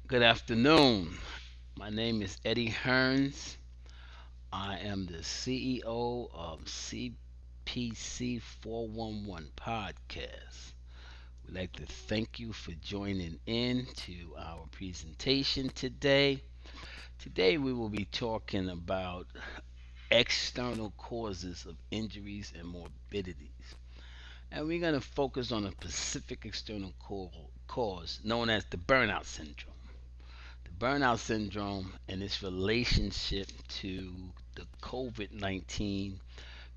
Good afternoon. My name is Eddie Hearns. I am the CEO of CPC 411 Podcast. We'd like to thank you for joining in to our presentation today. Today we will be talking about external causes of injuries and morbidities. And we're going to focus on a specific external cause known as the burnout syndrome. The burnout syndrome and its relationship to the COVID 19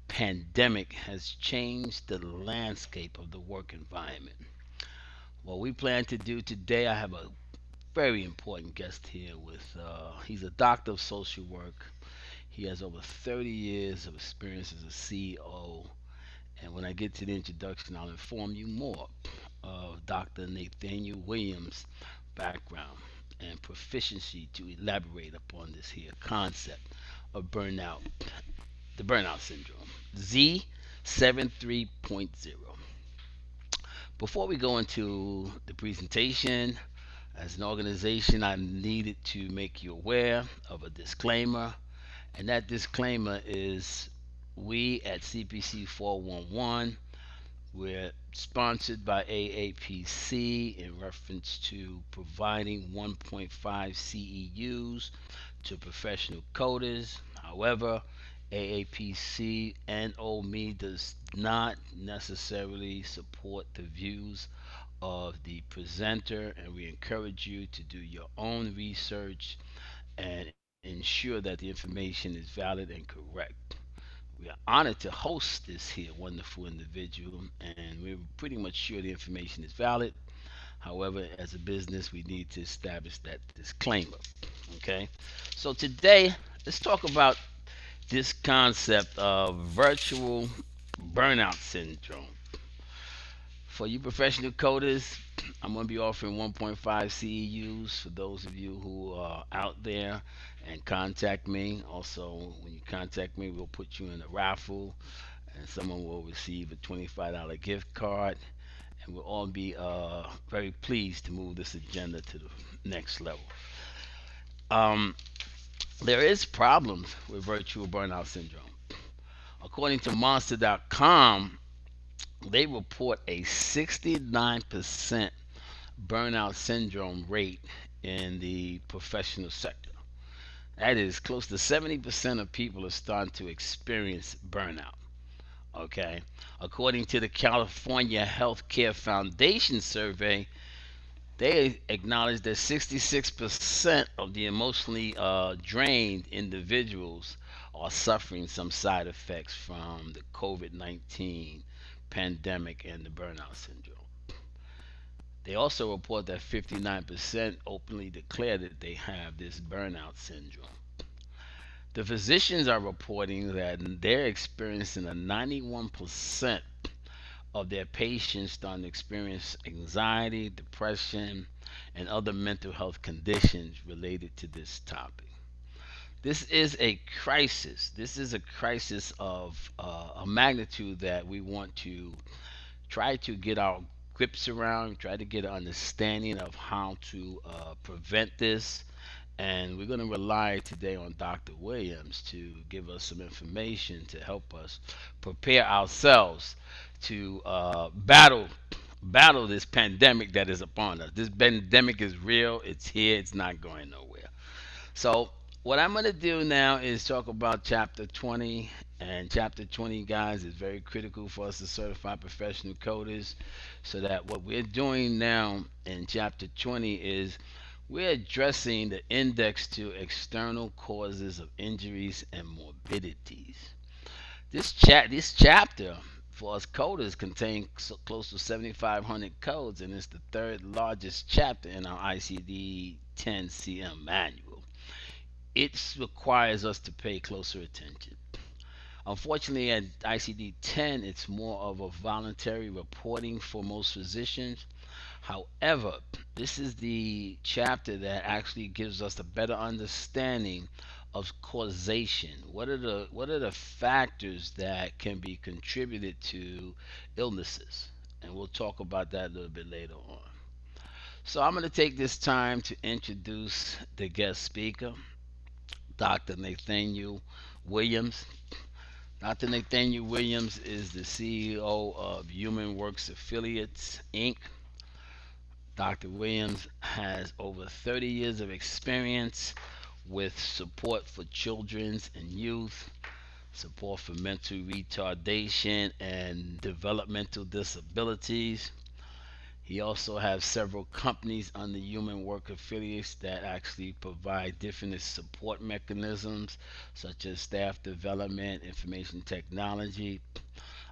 pandemic has changed the landscape of the work environment. What we plan to do today, I have a very important guest here he's a doctor of social work. He has over 30 years of experience as a CEO. And when I get to the introduction, I'll inform you more of Dr. Nathaniel Williams' background and proficiency to elaborate upon this here concept of burnout, the burnout syndrome, Z73.0. Before we go into the presentation, as an organization, I needed to make you aware of a disclaimer, and that disclaimer is we at CPC 411, we're sponsored by AAPC in reference to providing 1.5 CEUs to professional coders. However, AAPC and OME does not necessarily support the views of the presenter, and we encourage you to do your own research and ensure that the information is valid and correct. We are honored to host this here wonderful individual, and we're pretty much sure the information is valid. However, as a business, we need to establish that disclaimer. Okay, so today let's talk about this concept of virtual burnout syndrome. For you professional coders, I'm going to be offering 1.5 CEUs for those of you who are out there and contact me. Also, when you contact me, we'll put you in a raffle and someone will receive a $25 gift card. And we'll all be very pleased to move this agenda to the next level. Um, there is problems with virtual burnout syndrome. According to Monster.com, they report a 69% burnout syndrome rate in the professional sector. That is close to 70% of people are starting to experience burnout. Okay. According to the California Healthcare Foundation survey, they acknowledge that 66% of the emotionally drained individuals are suffering some side effects from the COVID 19 pandemic and the burnout syndrome. They also report that 59% openly declare that they have this burnout syndrome. The physicians are reporting that they're experiencing a 91% of their patients starting to experience anxiety, depression, and other mental health conditions related to this topic. This is a crisis. This is a crisis of a magnitude that we want to try to get our grips around, try to get an understanding of how to prevent this. And we're going to rely today on Dr. Williams to give us some information to help us prepare ourselves to battle this pandemic that is upon us. This pandemic is real. It's here. It's not going nowhere. So what I'm going to do now is talk about chapter 20. And chapter 20, guys, is very critical for us to certify professional coders. So that what we're doing now in chapter 20 is we're addressing the index to external causes of injuries and morbidities. This chapter for us coders contains close to 7,500 codes, and it's the third largest chapter in our ICD 10 CM manual. It requires us to pay closer attention. Unfortunately, at ICD 10, it's more of a voluntary reporting for most physicians. However, this is the chapter that actually gives us a better understanding of causation. What are the factors that can be contributed to illnesses? And we'll talk about that a little bit later on. So I'm going to take this time to introduce the guest speaker, Dr. Nathaniel Williams. Dr. Nathaniel Williams is the CEO of Human Works Affiliates, Inc. Dr. Williams has over 30 years of experience with support for children and youth, support for mental retardation and developmental disabilities. He also has several companies under Human Work Affiliates that actually provide different support mechanisms such as staff development, information technology.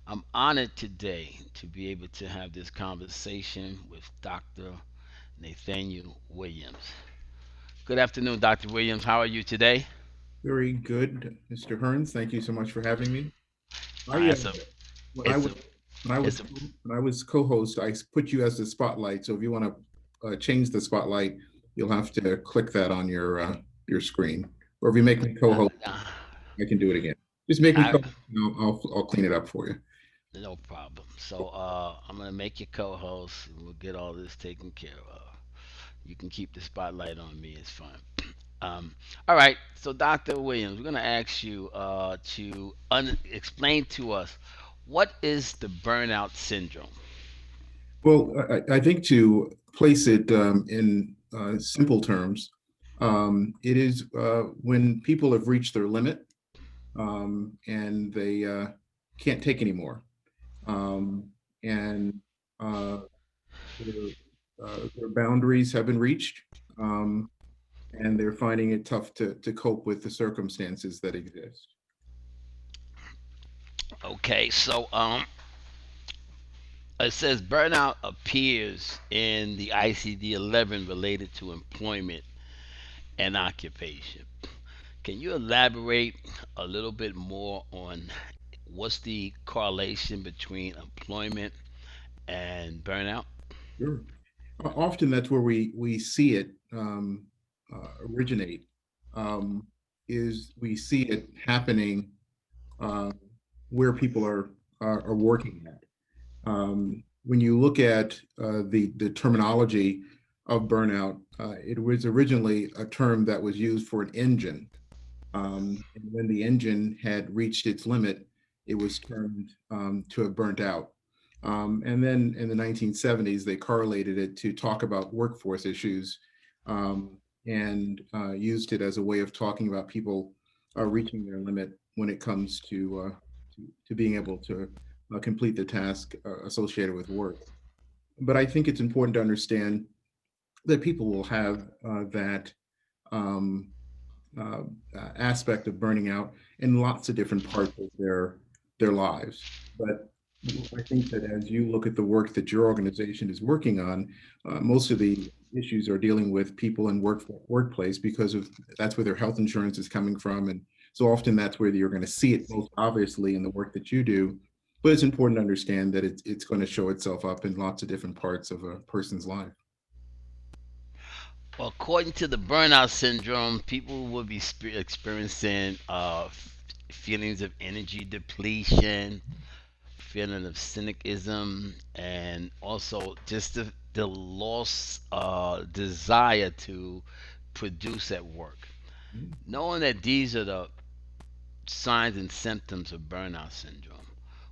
I'm honored today to be able to have this conversation with Dr. Nathaniel Williams. Good afternoon, Dr. Williams. How are you today? Very good, Mr. Hearns. Thank you so much for having me. I It's a, when I it's was a, when I was it's a. when I was co-host, I put you as the spotlight. So if you want to change the spotlight, you'll have to click that on your screen. Or if you make me Uh, co-host, uh, I can do it again. Just make me I, co-host. And I'll clean it up for you. no problem. So I'm gonna make you co-host, and we'll get all this taken care of. You can keep the spotlight on me. It's fine. Um, all right. So Dr. Williams, we're gonna ask you to explain to us what is the burnout syndrome. Well, I think to place it in simple terms, it is when people have reached their limit and they can't take anymore. um, and uh, their, their boundaries have been reached, um, and they're finding it tough to cope with the circumstances that exist. Okay. So it says burnout appears in the ICD-11 related to employment and occupation. Can you elaborate a little bit more on what's the correlation between employment and burnout? Sure. Often that's where we see it originate. Um, is we see it happening uh, where people are working at. When you look at the terminology of burnout, it was originally a term that was used for an engine. And when the engine had reached its limit, it was termed to have burnt out. And then in the 1970s, they correlated it to talk about workforce issues and used it as a way of talking about people reaching their limit when it comes to being able to complete the task associated with work. But I think it's important to understand that people will have that um, uh, aspect of burning out in lots of different parts of their lives. But I think that as you look at the work that your organization is working on, most of the issues are dealing with people in workplace because of that's where their health insurance is coming from, and so often that's where you're going to see it most obviously in the work that you do. But it's important to understand that it's going to show itself up in lots of different parts of a person's life. Well, according to the burnout syndrome, people will be experiencing feelings of energy depletion, feeling of cynicism, and also just the lost desire to produce at work. Knowing that these are the signs and symptoms of burnout syndrome,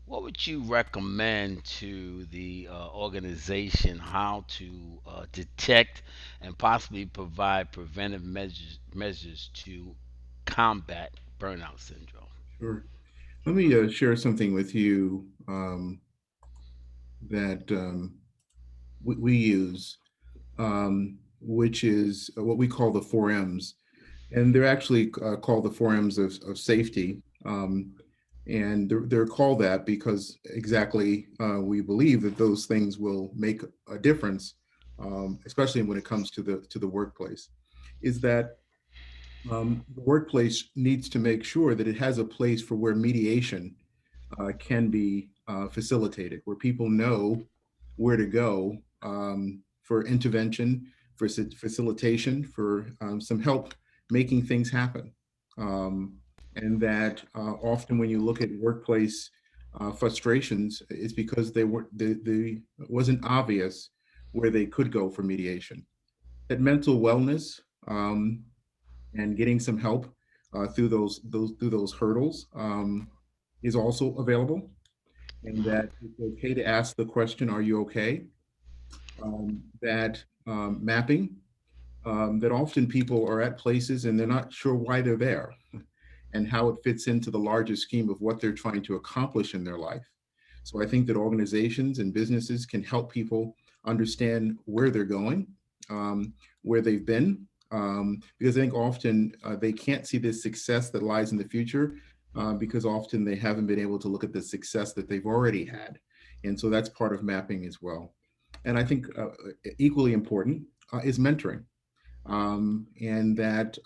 what would you recommend to the organization how to detect and possibly provide preventive measures to combat burnout syndrome? Sure. Let me share something with you that we use, which is what we call the four M's. And they're actually called the four M's of safety. And they're called that because exactly we believe that those things will make a difference, especially when it comes to the workplace. Is that the workplace needs to make sure that it has a place for where mediation can be facilitated, where people know where to go for intervention, for facilitation, for some help making things happen. Um, and that often when you look at workplace frustrations, it's because they weren't they wasn't obvious where they could go for mediation. That mental wellness and getting some help through those hurdles is also available, and that it's okay to ask the question, "Are you okay?" That mapping, that often people are at places and they're not sure why they're there and how it fits into the larger scheme of what they're trying to accomplish in their life. So I think that organizations and businesses can help people understand where they're going, where they've been, because I think often they can't see the success that lies in the future because often they haven't been able to look at the success that they've already had. And so that's part of mapping as well. And I think equally important is mentoring, and that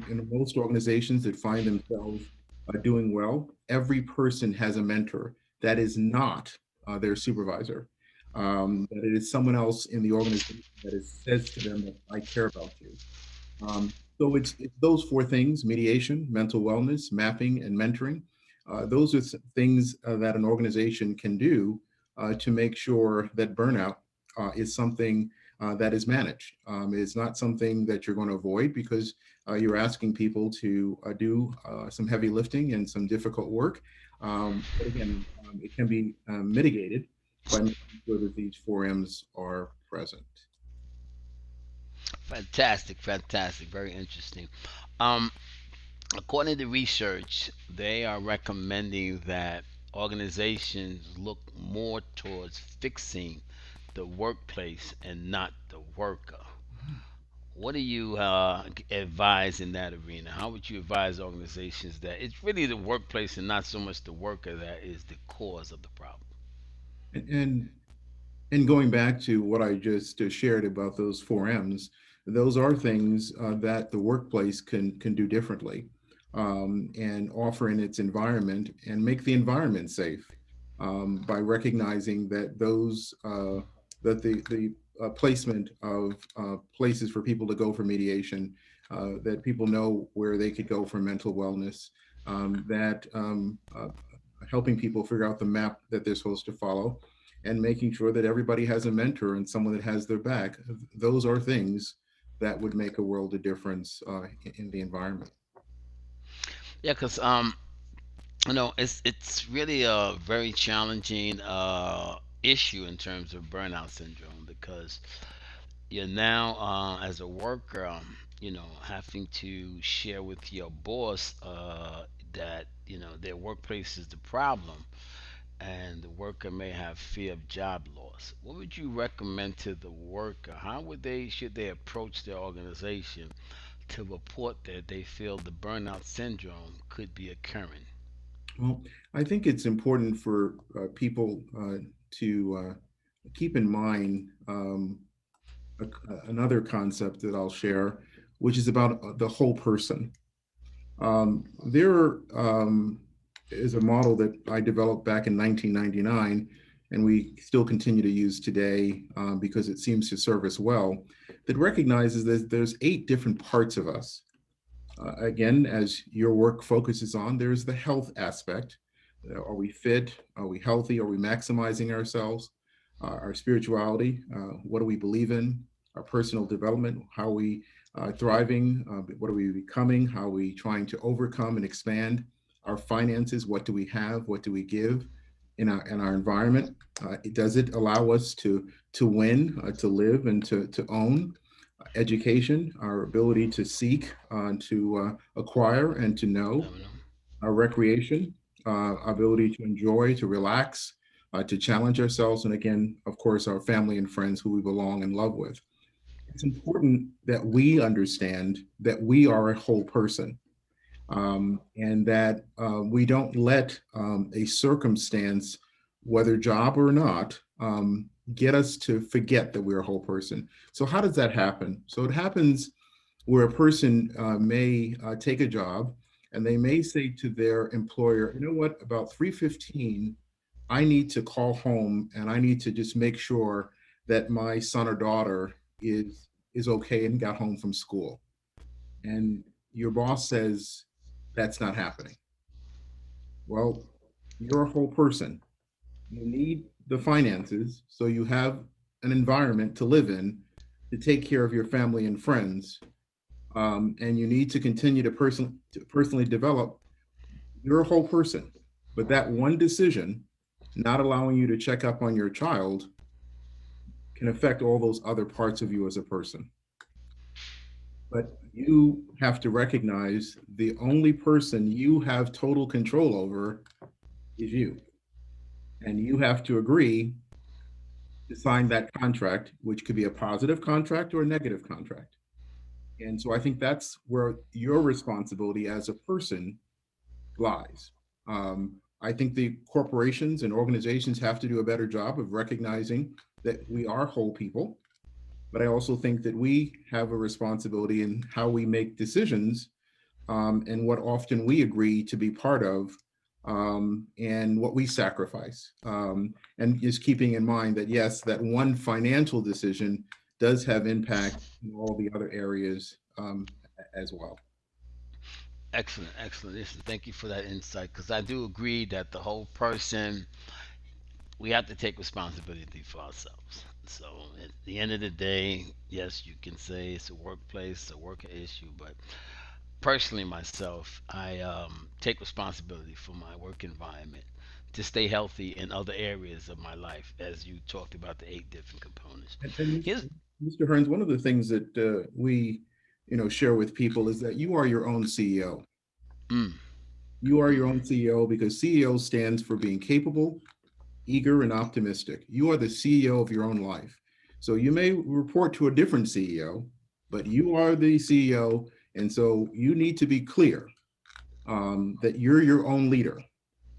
in most organizations that find themselves doing well, every person has a mentor that is not their supervisor. That it is someone else in the organization that says to them that I care about you. So it's those four things: mediation, mental wellness, mapping, and mentoring. Those are things that an organization can do to make sure that burnout is something that is managed. It's not something that you're going to avoid because you're asking people to do some heavy lifting and some difficult work. But again, it can be mitigated by making sure that these four M's are present. Fantastic, fantastic, very interesting. Um, According to research, they are recommending that organizations look more towards fixing the workplace and not the worker. What do you advise in that arena? How would you advise organizations that it's really the workplace and not so much the worker that is the cause of the problem? And, and And going back to what I just shared about those four M's, those are things that the workplace can do differently, and offer in its environment and make the environment safe, by recognizing that the placement of places for people to go for mediation, that people know where they could go for mental wellness, that helping people figure out the map that they're supposed to follow, and making sure that everybody has a mentor and someone that has their back. Those are things that would make a world of difference in the environment. Yeah, because it's really a very challenging issue in terms of burnout syndrome because you're now as a worker, having to share with your boss that their workplace is the problem, and the worker may have fear of job loss. What would you recommend to the worker? How would they should they approach their organization to report that they feel the burnout syndrome could be occurring? Well, I think it's important for people to keep in mind another concept that I'll share, which is about the whole person. There is a model that I developed back in 1999, and we still continue to use today because it seems to serve us well, that recognizes that there's 8 different parts of us. Again, as your work focuses on, there's the health aspect. Are we fit? Are we healthy? Are we maximizing ourselves? Our spirituality, what do we believe in? Our personal development, how are we thriving? What are we becoming? How are we trying to overcome and expand? Our finances, what do we have? What do we give in our environment? Does it allow us to win, to live, and to own? Education, our ability to seek, to acquire, and to know, our recreation, ability to enjoy, to relax, to challenge ourselves, and again, of course, our family and friends who we belong and love with. It's important that we understand that we are a whole person, and that we don't let a circumstance, whether job or not, get us to forget that we're a whole person. So, how does that happen? So, it happens where a person may take a job and they may say to their employer, you know what, about 3:15, I need to call home and I need to just make sure that my son or daughter is okay and got home from school. And your boss says that's not happening. Well, you're a whole person. You need the finances, so you have an environment to live in, to take care of your family and friends, and you need to continue to personally develop. You're a whole person, but that one decision, not allowing you to check up on your child, can affect all those other parts of you as a person. But you have to recognize the only person you have total control over is you. And you have to agree to sign that contract, which could be a positive contract or a negative contract. And so I think that's where your responsibility as a person lies. I think the corporations and organizations have to do a better job of recognizing that we are whole people, but I also think that we have a responsibility in how we make decisions, and what often we agree to be part of, and what we sacrifice. And just keeping in mind that, yes, that one financial decision does have impact in all the other areas, as well. Excellent, excellent. Listen, thank you for that insight because I do agree that the whole person, we have to take responsibility for ourselves. So at the end of the day, yes, you can say it's a workplace, a work issue, but personally myself, I take responsibility for my work environment to stay healthy in other areas of my life, as you talked about the eight different components. And Here's Mr. Hearns, one of the things that we, share with people is that you are your own CEO. mm, You are mm. your own CEO because CEO stands for being capable, eager, and optimistic. You are the CEO of your own life. So you may report to a different CEO, but you are the CEO. And so you need to be clear, that you're your own leader.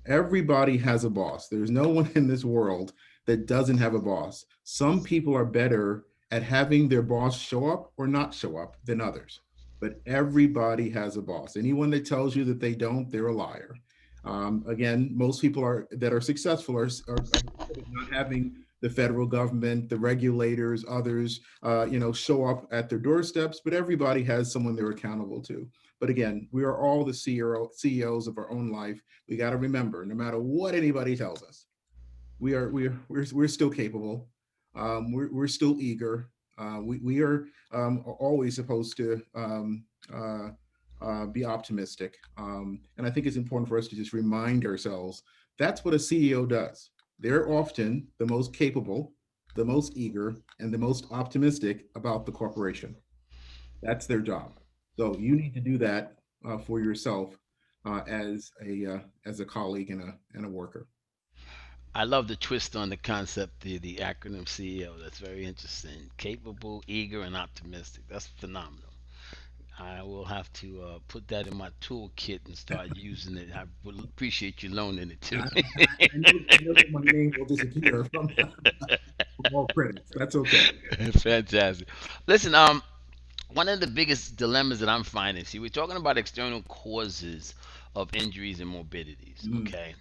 Everybody has a boss. There's no one in this world that doesn't have a boss. Some people are better at having their boss show up or not show up than others, but everybody has a boss. Anyone that tells you that they don't, they're a liar. Again, most people are that are successful are not having the federal government, the regulators, others, show up at their doorsteps, but everybody has someone they're accountable to. But again, we are all the CEOs of our own life. We got to remember, no matter what anybody tells us, we're still capable. We're still eager. We are, always supposed to, be optimistic. And I think it's important for us to just remind ourselves that's what a CEO does. They're often the most capable, the most eager, and the most optimistic about the corporation. That's their job. So you need to do that, for yourself, as a colleague and a worker. I love the twist on the concept, the acronym CEO. That's very interesting. Capable, eager, and optimistic. That's phenomenal. I will have to put that in my toolkit and start using it. I would appreciate you loaning it to me. I know that my name will disappear from all credits. That's okay. Fantastic. Listen, one of the biggest dilemmas that I'm finding, see, we're talking about external causes of injuries and morbidities, Mm. okay?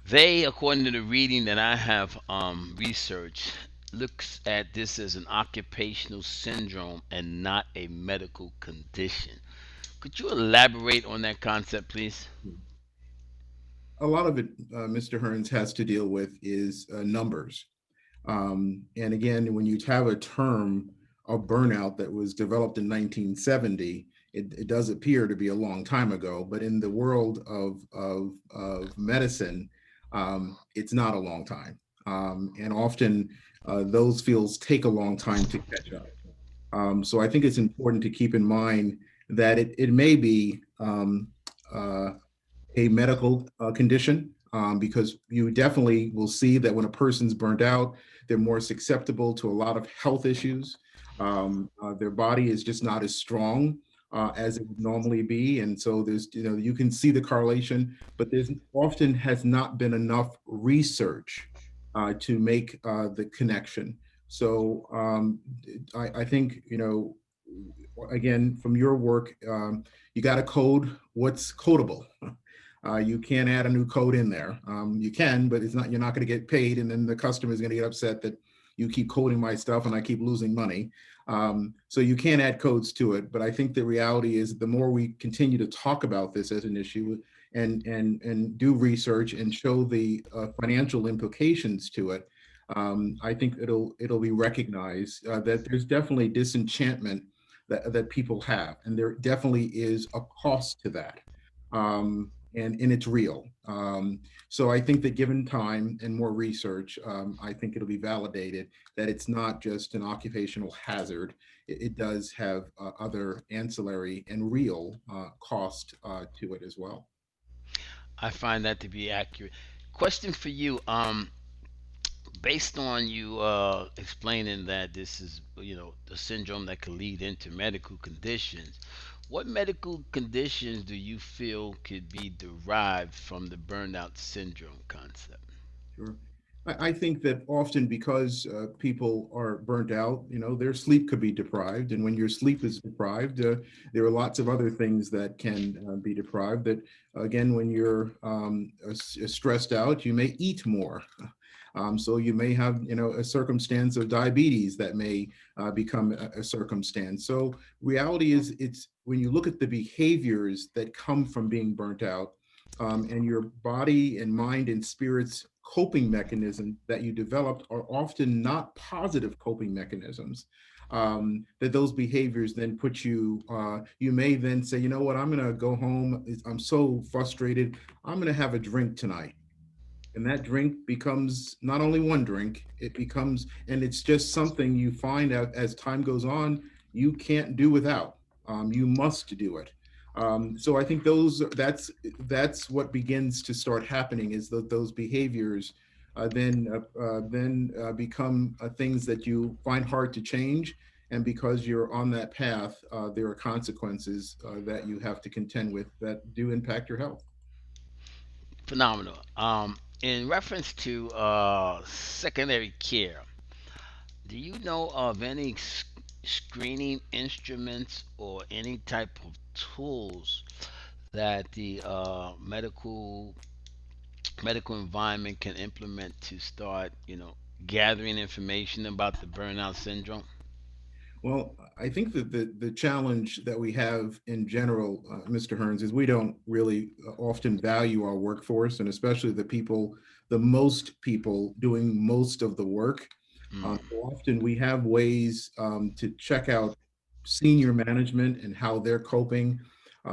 They, according to the reading that I have researched, looks at this as an occupational syndrome and not a medical condition. Could you elaborate on that concept, please? A lot of it, Mr. Hearns, has to deal with is, numbers. And again, when you have a term of burnout that was developed in 1970, it does appear to be a long time ago, but in the world of medicine, it's not a long time. And often, those fields take a long time to catch up. So I think it's important to keep in mind that it may be, uh, a medical, condition, because you definitely will see that when a person's burnt out, they're more susceptible to a lot of health issues. Their body is just not as strong, as it would normally be. And so you can see the correlation, but there's often has not been enough research, to make, the connection. So, I think, again, from your work, you got to code what's codable. You can't add a new code in there. You can, but you're not going to get paid. And then the customer is going to get upset that you keep coding my stuff and I keep losing money. So you can't add codes to it. But I think the reality is the more we continue to talk about this as an issue and do research and show the, financial implications to it, I think it'll be recognized that there's definitely disenchantment that people have, and there definitely is a cost to that, and it's real. So I think that given time and more research, I think it'll be validated that it's not just an occupational hazard. It does have other ancillary and real cost to it as well. I find that to be accurate. Question for you. Based on you explaining that this is, the syndrome that could lead into medical conditions, what medical conditions do you feel could be derived from the burnout syndrome concept? Sure. I think that often because people are burnt out, their sleep could be deprived. And when your sleep is deprived, there are lots of other things that can be deprived. That, again, when you're stressed out, you may eat more. So you may have, a circumstance of diabetes that may become a circumstance. So reality is, it's when you look at the behaviors that come from being burnt out, and your body and mind and spirit's coping mechanisms that you developed are often not positive coping mechanisms. That those behaviors then put you, you may then say, you know what, I'm going to go home. I'm so frustrated. I'm going to have a drink tonight, and that drink becomes not only one drink, it becomes, and it's just something you find out as time goes on, you can't do without. You must do it. So I think that's what begins to start happening, is that those behaviors then become things that you find hard to change. And because you're on that path, there are consequences that you have to contend with that do impact your health. Phenomenal. In reference to secondary care, do you know of any screening instruments or any type of tools that the medical environment can implement to start, gathering information about the burnout syndrome? Well, I think that the challenge that we have in general, Mr. Hearns, is we don't really often value our workforce, and especially the most people doing most of the work. Mm. So often we have ways to check out senior management and how they're coping.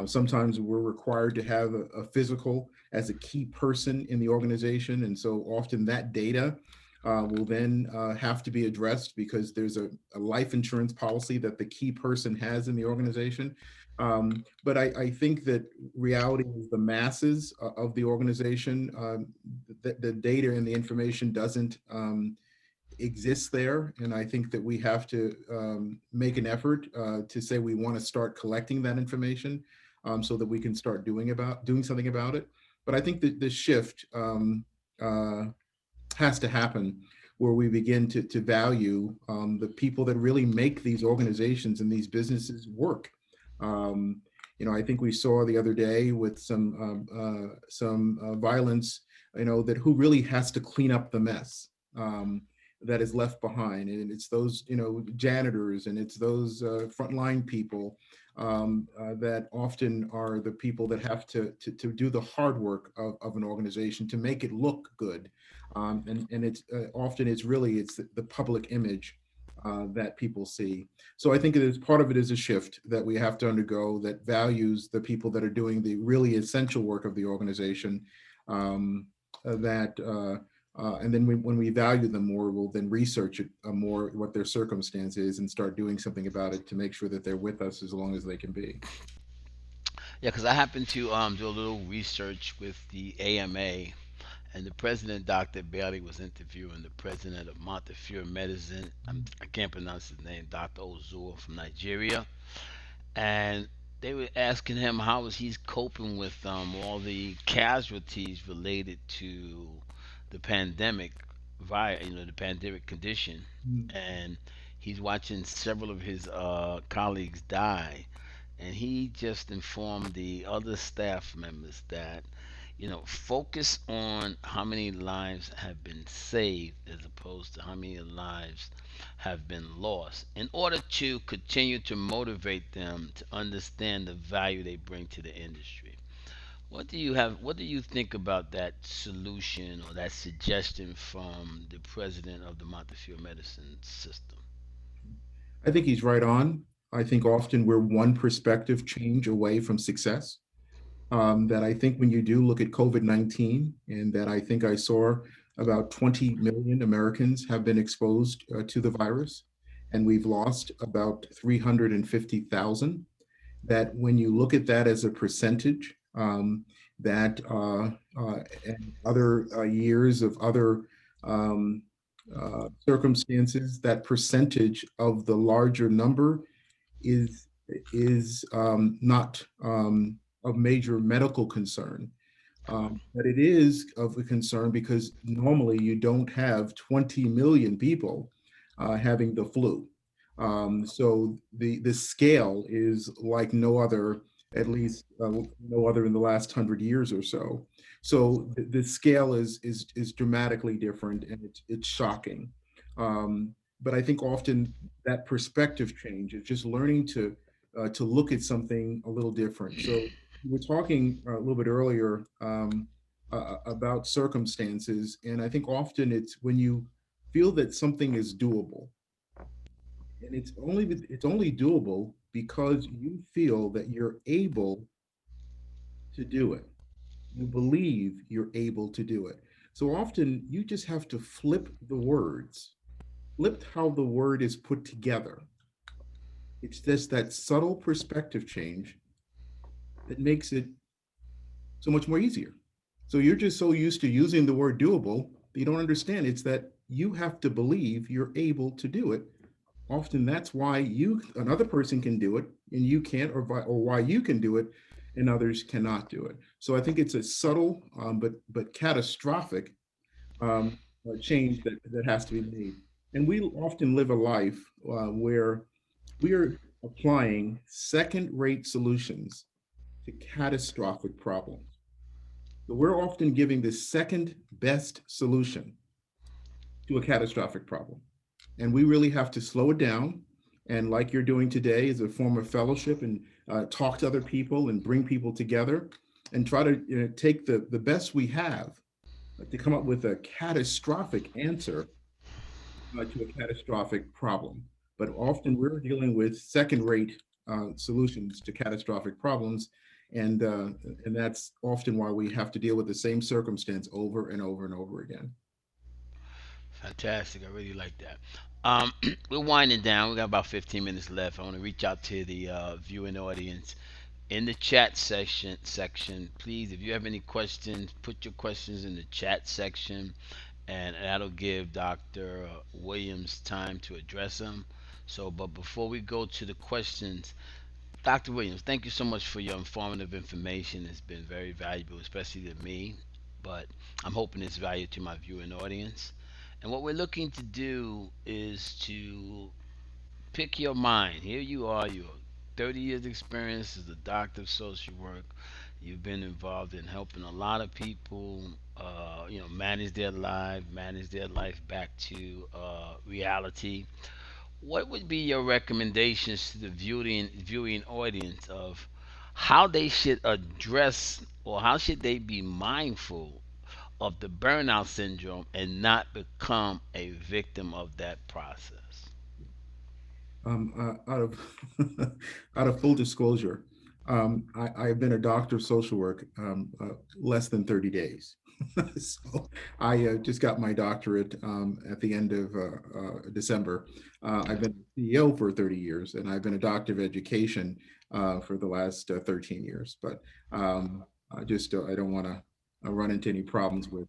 Sometimes we're required to have a physical as a key person in the organization. And so often that data will then have to be addressed because there's a life insurance policy that the key person has in the organization. But I think that reality is the masses of the organization. The data and the information doesn't exist there. And I think that we have to make an effort to say we want to start collecting that information, so that we can start doing something about it. But I think that the shift uh, has to happen, where we begin to value the people that really make these organizations and these businesses work. Um, I think we saw the other day with some violence, that who really has to clean up the mess that is left behind. And it's those, janitors, and it's those frontline people that often are the people that have to do the hard work of an organization to make it look good. And it's often it's the public image that people see. So I think it is part of it is a shift that we have to undergo that values the people that are doing the really essential work of the organization. That And then when we value them more, we'll then research it more, what their circumstance is, and start doing something about it to make sure that they're with us as long as they can be. Yeah, because I happened to do a little research with the AMA, and the president, Dr. Bailey, was interviewing the president of Montefiore Medicine. I can't pronounce his name, Dr. Ozua from Nigeria, and they were asking him how is he's coping with all the casualties related to the pandemic, via the pandemic condition, Mm. and he's watching several of his colleagues die, and he just informed the other staff members that focus on how many lives have been saved as opposed to how many lives have been lost in order to continue to motivate them to understand the value they bring to the industry. What do you think about that solution or that suggestion from the president of the Montefiore Medicine System? I think he's right on. I think often we're one perspective change away from success. That I think when you do look at COVID-19, and that I think I saw about 20 million Americans have been exposed to the virus, and we've lost about 350,000. That when you look at that as a percentage, that and other years of other um, circumstances, that percentage of the larger number is not of major medical concern. But it is of a concern because normally you don't have 20 million people having the flu. So the scale is like no other, at least no other in the last 100 years or so. So the scale is dramatically different, and it's shocking. But I think often that perspective change is just learning to look at something a little different. So we were talking a little bit earlier about circumstances, and I think often it's when you feel that something is doable, and it's only doable because you feel that you're able to do it. You believe you're able to do it. So often you just have to flip the words, flip how the word is put together. It's just that subtle perspective change that makes it so much more easier. So you're just so used to using the word doable that you don't understand. It's that you have to believe you're able to do it. Often that's why another person can do it and you can't, or why you can do it and others cannot do it. So I think it's a subtle but catastrophic change that has to be made. And we often live a life where we are applying second-rate solutions to catastrophic problems. So we're often giving the second best solution to a catastrophic problem. And we really have to slow it down. And like you're doing today, as a form of fellowship, and talk to other people and bring people together and try to take the best we have to come up with a catastrophic answer to a catastrophic problem. But often we're dealing with second-rate solutions to catastrophic problems, and uh, and that's often why we have to deal with the same circumstance over and over and over again. Fantastic. I really like that. Um, we're winding down. We got about 15 minutes left. I want to reach out to the viewing audience in the chat section. Please, if you have any questions, put your questions in the chat section, and that'll give Dr. Williams time to address them. So, but before we go to the questions, Dr. Williams, thank you so much for your informative information. It's been very valuable, especially to me, but I'm hoping it's value to my viewing audience. And what we're looking to do is to pick your mind. Here you are, you're 30 years experience as a doctor of social work. You've been involved in helping a lot of people, manage their life back to reality. What would be your recommendations to the viewing audience of how they should address or how should they be mindful of the burnout syndrome and not become a victim of that process? Out of out of full disclosure, I've been a doctor of social work less than 30 days. So I just got my doctorate at the end of December. I've been CEO for 30 years, and I've been a doctor of education for the last 13 years. But I don't want to run into any problems with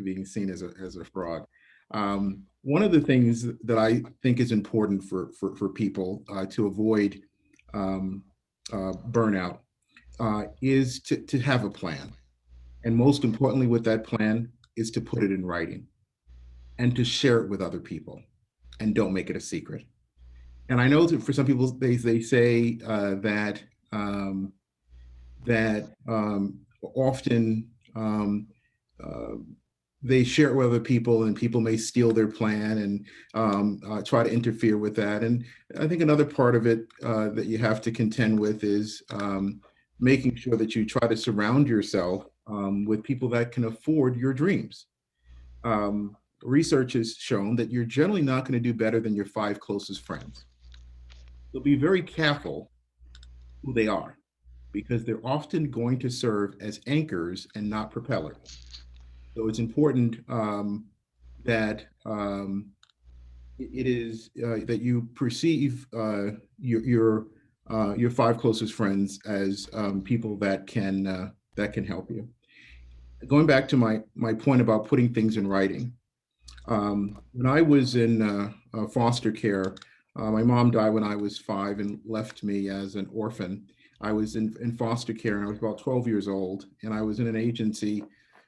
being seen as a fraud. One of the things that I think is important for people to avoid burnout is to have a plan. And most importantly, with that plan, is to put it in writing and to share it with other people, and don't make it a secret. And I know that for some people, they say um, that often uh, they share it with other people, and people may steal their plan and try to interfere with that. And I think another part of it that you have to contend with is making sure that you try to surround yourself with people that can afford your dreams. Research has shown that you're generally not going to do better than your five closest friends. So be very careful who they are because they're often going to serve as anchors and not propellers. So it's important that it is that you perceive your five closest friends as people that can help you. Going back to my point about putting things in writing, when I was in foster care, my mom died when I was 5 and left me as an orphan. I was in foster care and I was about 12 years old, and I was in an agency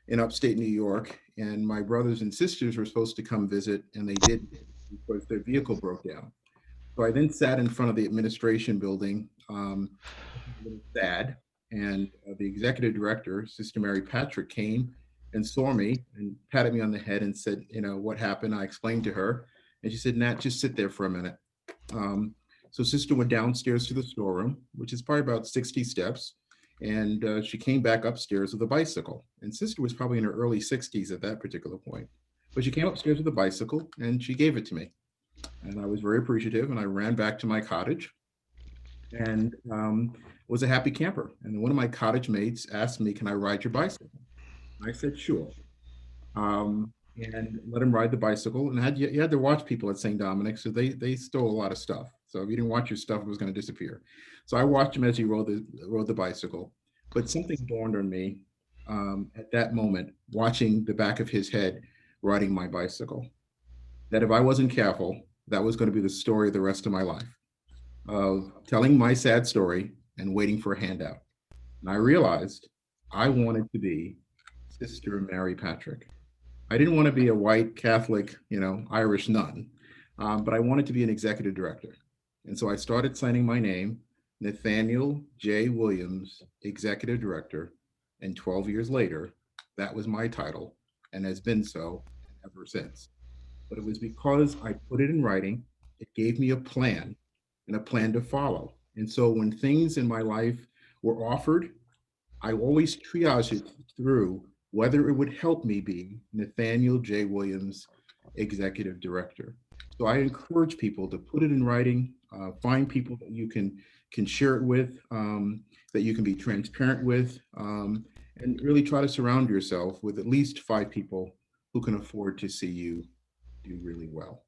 in upstate New York. And my brothers and sisters were supposed to come visit, and they didn't because their vehicle broke down. So I then sat in front of the administration building, a little sad, and the executive director, Sister Mary Patrick, came and saw me and patted me on the head and said, what happened. I explained to her, and she said, Nat, just sit there for a minute. Um, so Sister went downstairs to the storeroom, which is probably about 60 steps, and she came back upstairs with a bicycle. And Sister was probably in her early 60s at that particular point. But she came upstairs with a bicycle and she gave it to me. And I was very appreciative, and I ran back to my cottage and was a happy camper. And one of my cottage mates asked me, "Can I ride your bicycle?" I said, "Sure." And let him ride the bicycle. And you had to watch people at St. Dominic, so they stole a lot of stuff. So if you didn't watch your stuff, it was going to disappear. So I watched him as he rode the bicycle. But something dawned on me at that moment, watching the back of his head riding my bicycle, that if I wasn't careful, that was going to be the story of the rest of my life, of telling my sad story and waiting for a handout. And I realized I wanted to be Sister Mary Patrick. I didn't want to be a white Catholic, Irish nun, but I wanted to be an executive director. And so I started signing my name, Nathaniel J. Williams, executive director. And 12 years later, that was my title and has been so ever since. But it was because I put it in writing. It gave me a plan and a plan to follow. And so when things in my life were offered, I always triage it through whether it would help me be Nathaniel J. Williams, executive director. So I encourage people to put it in writing, find people that you can share it with, that you can be transparent with, and really try to surround yourself with at least five people who can afford to see you do really well.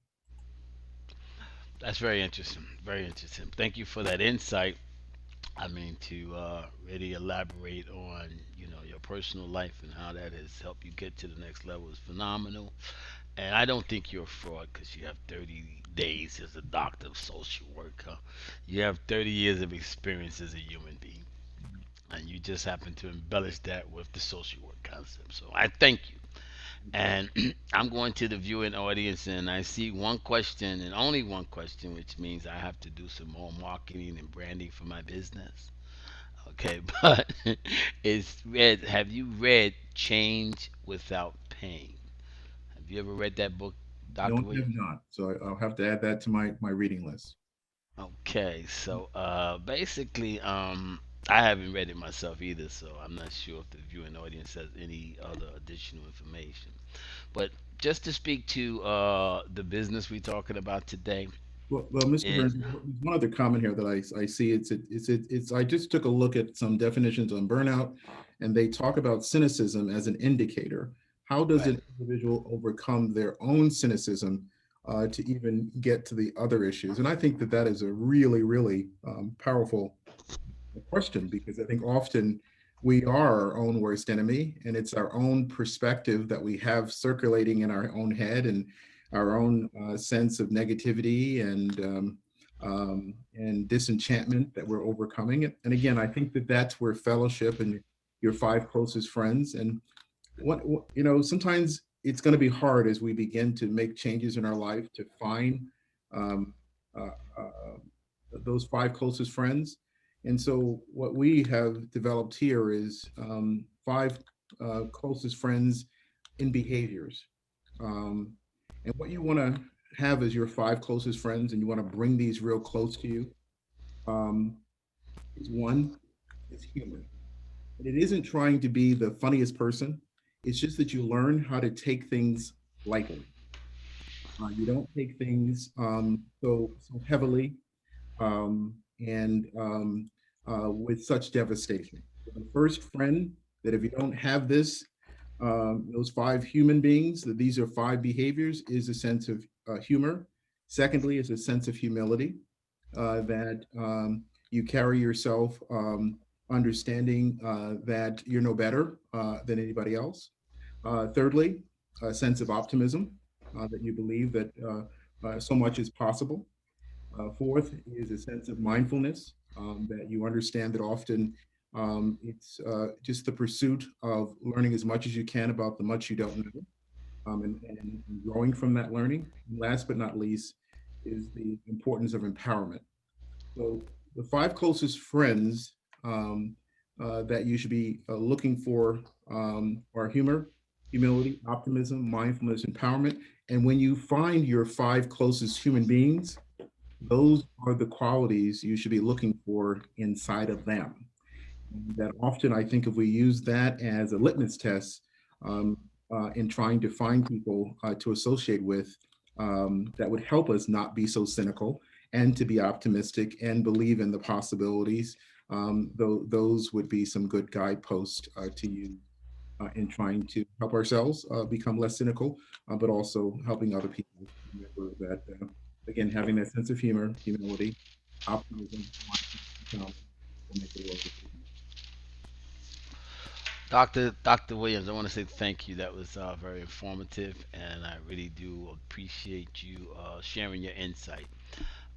That's very interesting. Very interesting. Thank you for that insight. I mean, to really elaborate on, your personal life and how that has helped you get to the next level is phenomenal. And I don't think you're a fraud because you have 30 days as a doctor of social work. Huh? You have 30 years of experience as a human being. And you just happen to embellish that with the social work concept. So I thank you. And I'm going to the viewing audience, and I see one question and only one question, which means I have to do some more marketing and branding for my business. Okay, but have you read Change Without Pain? Have you ever read that book, No, Dr. I have Williams? not. So I'll have to add that to my reading list. Okay, so basically, I haven't read it myself either, so I'm not sure if the viewing audience has any other additional information. But just to speak to the business we're talking about today Well, Mr. is Hearns, there's one other comment here that I see. I just took a look at some definitions on burnout, and they talk about cynicism as an indicator. How does right. an individual overcome their own cynicism to even get to the other issues? And I think that that is a really, really powerful question because I think often we are our own worst enemy, and it's our own perspective that we have circulating in our own head and our own sense of negativity and disenchantment that we're overcoming. And again, I think that that's where fellowship and your five closest friends and sometimes it's going to be hard as we begin to make changes in our life to find um, uh, uh, those five closest friends. And so, what we have developed here is five closest friends in behaviors. Um, and what you want to have as your five closest friends, and you want to bring these real close to you, um, is one, is humor. And it isn't trying to be the funniest person. It's just that you learn how to take things lightly. You don't take things so heavily and with such devastation. The first friend that if you don't have this, those five human beings, that these are five behaviors, is a sense of humor. Secondly, is a sense of humility that you carry yourself understanding that you're no better than anybody else. Thirdly, a sense of optimism that you believe that so much is possible. Fourth is a sense of mindfulness that you understand that often it's just the pursuit of learning as much as you can about the much you don't know and growing from that learning. And last but not least is the importance of empowerment. So the five closest friends that you should be looking for are humor, humility, optimism, mindfulness, empowerment. And when you find your five closest human beings, those are the qualities you should be looking for inside of them. That often, I think, if we use that as a litmus test um, in trying to find people to associate with, that would help us not be so cynical and to be optimistic and believe in the possibilities. Those would be some good guideposts to use in trying to help ourselves become less cynical, but also helping other people remember that, again, having that sense of humor, humility, optimism, will make the world a better Dr. Williams, I want to say thank you. That was very informative, and I really do appreciate you sharing your insight.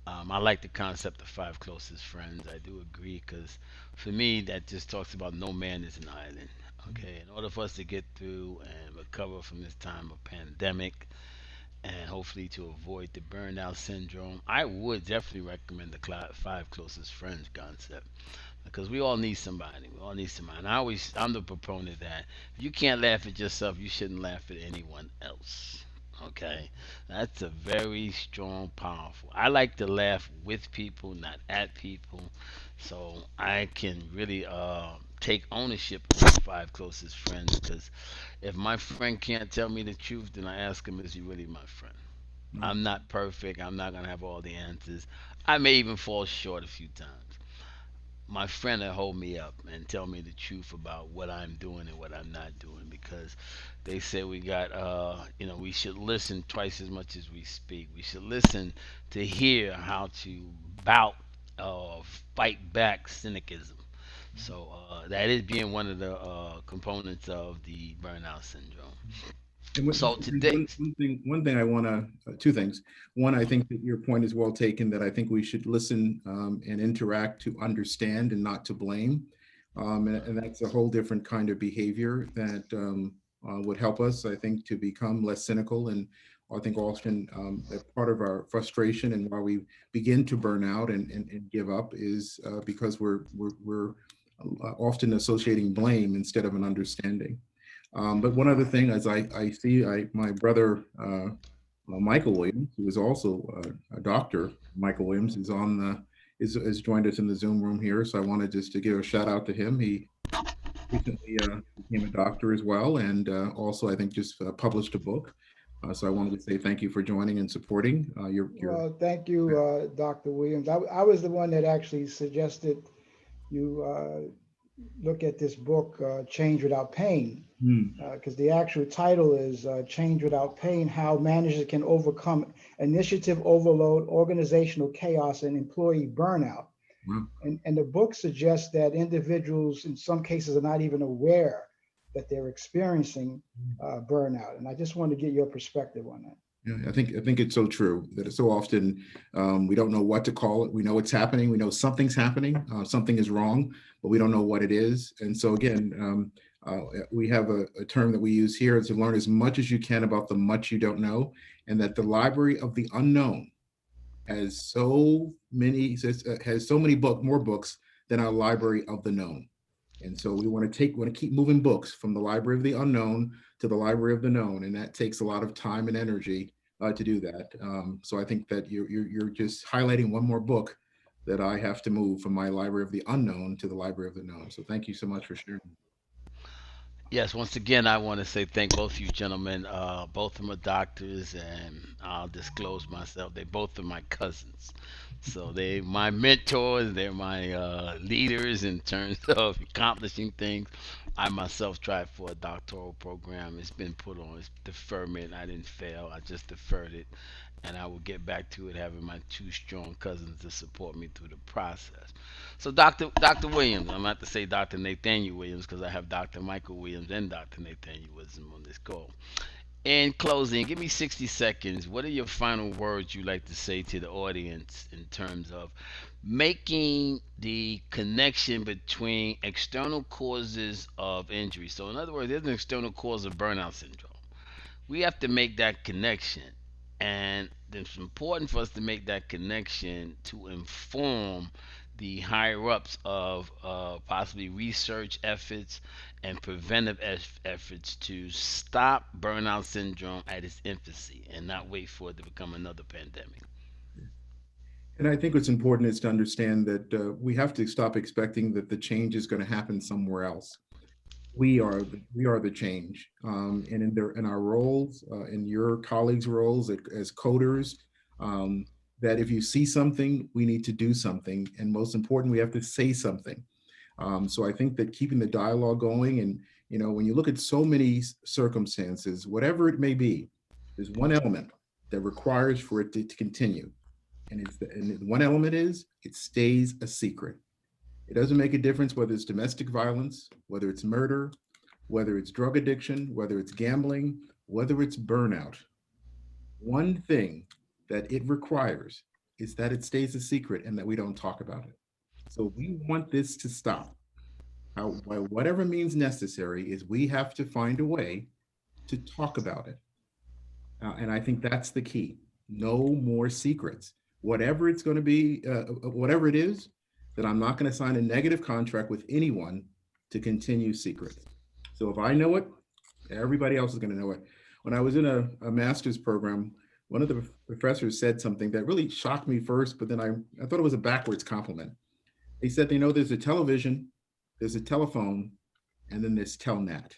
I like the concept of five closest friends. I do agree because for me, that just talks about no man is an island. Okay, in order for us to get through and recover from this time of pandemic, and hopefully to avoid the burnout syndrome, I would definitely recommend the five closest friends concept because we all need somebody. We all need somebody. And I'm the proponent that if you can't laugh at yourself, you shouldn't laugh at anyone else. Okay, that's a very strong, powerful. I like to laugh with people, not at people, so I can really take ownership of my five closest friends. Because if my friend can't tell me the truth, then I ask him, "Is he really my friend?" right. I'm not perfect. I'm not gonna have all the answers. I may even fall short a few times. My friend will hold me up and tell me the truth about what I'm doing and what I'm not doing because they say we should listen twice as much as we speak. We should listen to hear how to bout fight back cynicism. So that is being one of the components of the burnout syndrome. And So today, one thing I want to, two things. One, I think that your point is well taken, that I think we should listen and interact to understand and not to blame. And that's a whole different kind of behavior that would help us, I think, to become less cynical. And I think often that part of our frustration and why we begin to burn out and give up is because we're often associating blame instead of an understanding. But one other thing, as I see, my brother Michael Williams, who is also a doctor, Michael Williams, is on the is joined us in the Zoom room here. So I wanted just to give a shout out to him. He recently became a doctor as well, and also I think just published a book. So I wanted to say thank you for joining and supporting your. Well, thank you, Dr. Williams. I was the one that actually suggested you look at this book, Change Without Pain, Hmm, because the actual title is Change Without Pain: How Managers Can Overcome Initiative Overload, Organizational Chaos, and Employee Burnout. wow. And the book suggests that individuals, in some cases, are not even aware that they're experiencing burnout. And I just want to get your perspective on that. Yeah, I think it's so true that it's so often we don't know what to call it. We know it's happening. We know something's happening. Something is wrong, but we don't know what it is. And so again, we have a term that we use here is to learn as much as you can about the much you don't know, and that the library of the unknown has so many more books than our library of the known. And so we want to keep moving books from the library of the unknown to the library of the known, and that takes a lot of time and energy to do that. So I think that you're just highlighting one more book that I have to move from my library of the unknown to the library of the known. So thank you so much for sharing. Yes, once again, I want to say thank both of you gentlemen. Both of them are doctors, and I'll disclose myself. They both are my cousins. So they my mentors. They're my leaders in terms of accomplishing things. I myself tried for a doctoral program. It's been put on. It's deferment. I didn't fail. I just deferred it, and I will get back to it, having my two strong cousins to support me through the process. So Doctor Williams, I'm not to say Doctor Nathaniel Williams because I have Doctor Michael Williams and Doctor Nathaniel Williams on this call. In closing, give me 60 seconds. What are your final words you'd like to say to the audience in terms of making the connection between external causes of injury? So, in other words, there's an external cause of burnout syndrome. We have to make that connection, and it's important for us to make that connection to inform the higher ups of possibly research efforts and preventive efforts to stop burnout syndrome at its infancy and not wait for it to become another pandemic. And I think what's important is to understand that we have to stop expecting that the change is going to happen somewhere else. We are the change, and in our roles, in your colleagues' roles as coders, um, that if you see something, we need to do something, and most important, we have to say something. So I think that keeping the dialogue going, and when you look at so many circumstances, whatever it may be, there's one element that requires for it to continue, and one element is it stays a secret. It doesn't make a difference whether it's domestic violence, whether it's murder, whether it's drug addiction, whether it's gambling, whether it's burnout. One thing that it requires is that it stays a secret and that we don't talk about it. So we want this to stop. By whatever means necessary, is we have to find a way to talk about it. And I think that's the key. No more secrets. Whatever it's going to be, whatever it is, that I'm not going to sign a negative contract with anyone to continue secrets. So if I know it, everybody else is going to know it. When I was in a master's program, one of the professors said something that really shocked me first, but then I thought it was a backwards compliment. He said, there's a television, there's a telephone, and then there's telnet.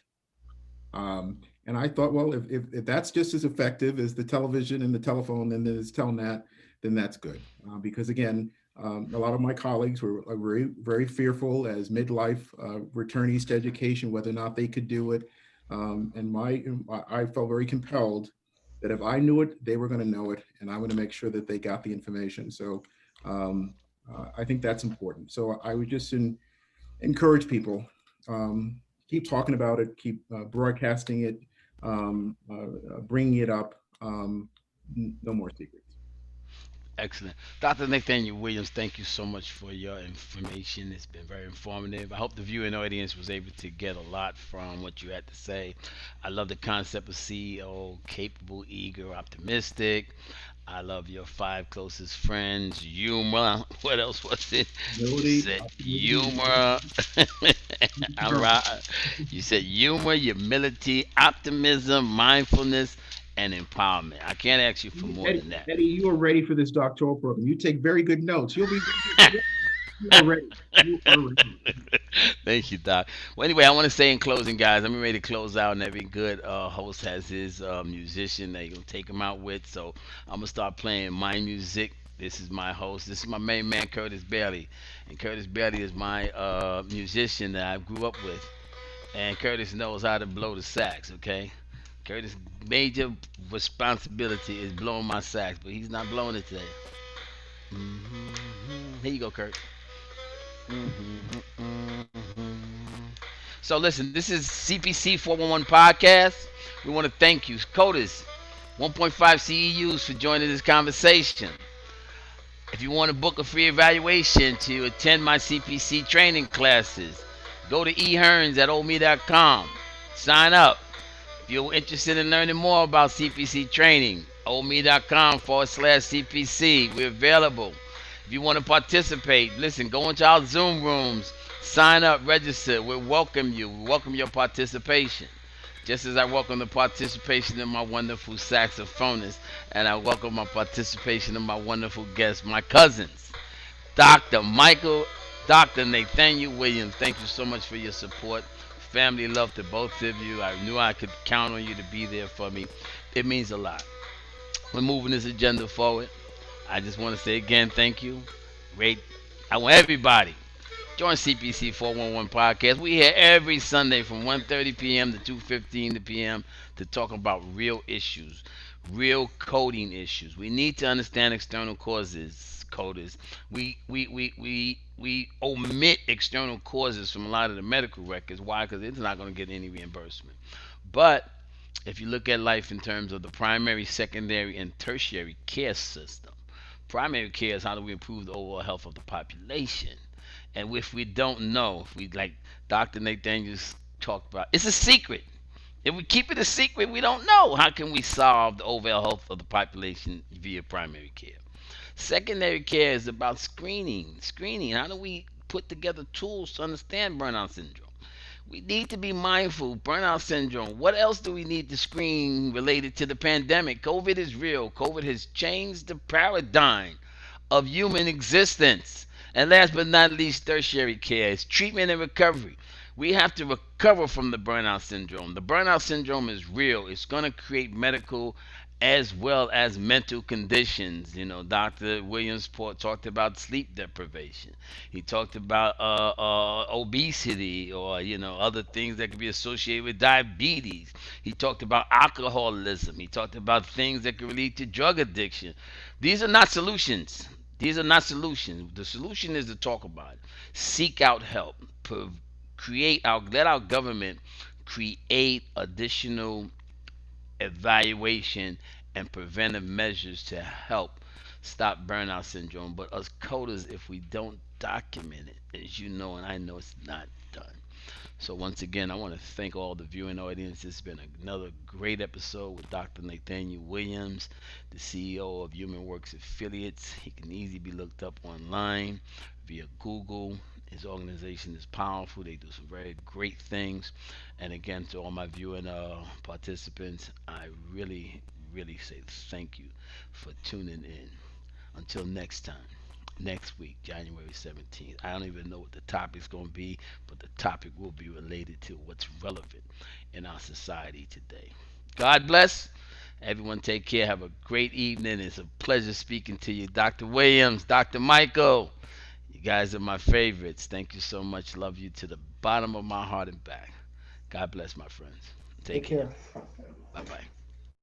And I thought, well, if that's just as effective as the television and the telephone, and then there's telnet, then that's good. Because again, a lot of my colleagues were very, very fearful as midlife returnees to education, whether or not they could do it. I felt very compelled that if I knew it, they were going to know it, and I'm going to make sure that they got the information. So I think that's important. So I would just encourage people, keep talking about it, keep broadcasting it, bringing it up. No more secrets. Excellent. Dr. Nathaniel Williams, thank you so much for your information. It's been very informative. I hope the viewing audience was able to get a lot from what you had to say. I love the concept of CEO, capable, eager, optimistic. I love your five closest friends. Humor. What else was it? You Humility, said optimism, humor. All right. You said humor, humility, optimism, mindfulness, and empowerment. I can't ask you for more Eddie, than that. Eddie, you are ready for this doctoral program. You take very good notes. You are ready. You are ready. Thank you, Doc. Well, anyway, I want to say in closing, guys, I'm ready to close out, and every good host has his musician that he'll take him out with. So I'm gonna start playing my music. This is my host. This is my main man, Curtis Bailey, and Curtis Bailey is my musician that I grew up with. And Curtis knows how to blow the sax. Okay, Curtis' major responsibility is blowing my sax, but he's not blowing it today. Here you go, Kurt. So listen, this is CPC 411 podcast. We want to thank you, coders, 1.5 CEUs for joining this conversation. If you want to book a free evaluation to attend my CPC training classes, go to eHearns at olme.com. Sign up. If you're interested in learning more about CPC training, olme.com/CPC. We're available. If you want to participate, listen, go into our Zoom rooms, sign up, register. We welcome you. We welcome your participation. Just as I welcome the participation of my wonderful saxophonists, and I welcome my participation of my wonderful guests, my cousins. Dr. Michael, Dr. Nathaniel Williams, thank you so much for your support. Family love to both of you. I knew I could count on you to be there for me. It means a lot. We're moving this agenda forward. I just want to say again, thank you. Great. I want everybody join CPC 411 podcast. We here every Sunday from 1:30 p.m. to 2:15 p.m. to talk about real issues, real coding issues. We need to understand external causes, coders. We omit external causes from a lot of the medical records. Why? Because it's not going to get any reimbursement. But if you look at life in terms of the primary, secondary, and tertiary care system, primary care is how do we improve the overall health of the population. And if we don't know, if we like Dr. Nathaniel's talked about, it's a secret. If we keep it a secret, we don't know. How can we solve the overall health of the population via primary care? Secondary care is about screening. Screening. How do we put together tools to understand burnout syndrome? We need to be mindful. Burnout syndrome. What else do we need to screen related to the pandemic? COVID is real. COVID has changed the paradigm of human existence. And last but not least, tertiary care is treatment and recovery. We have to recover from the burnout syndrome. The burnout syndrome is real. It's going to create medical as well as mental conditions. Dr. Williams talked about sleep deprivation. He talked about obesity or other things that could be associated with diabetes. He talked about alcoholism. He talked about things that could lead to drug addiction. These are not solutions. These are not solutions. The solution is to talk about it. Seek out help. Let our government create additional evaluation and preventive measures to help stop burnout syndrome. But us coders, if we don't document it, as you know, and I know, it's not done. So once again, I want to thank all the viewing audience. It's been another great episode with Dr. Nathaniel Williams, the CEO of Human Works Affiliates. He can easily be looked up online via Google. His organization is powerful. They do some very great things. And again, to all my viewing participants, I really, really say thank you for tuning in. Until next time, next week, January 17th. I don't even know what the topic's going to be, but the topic will be related to what's relevant in our society today. God bless. Everyone take care. Have a great evening. It's a pleasure speaking to you. Dr. Williams, Dr. Michael. You guys are my favorites. Thank you so much. Love you to the bottom of my heart and back. God bless, my friends. Take Take care. care. Bye bye.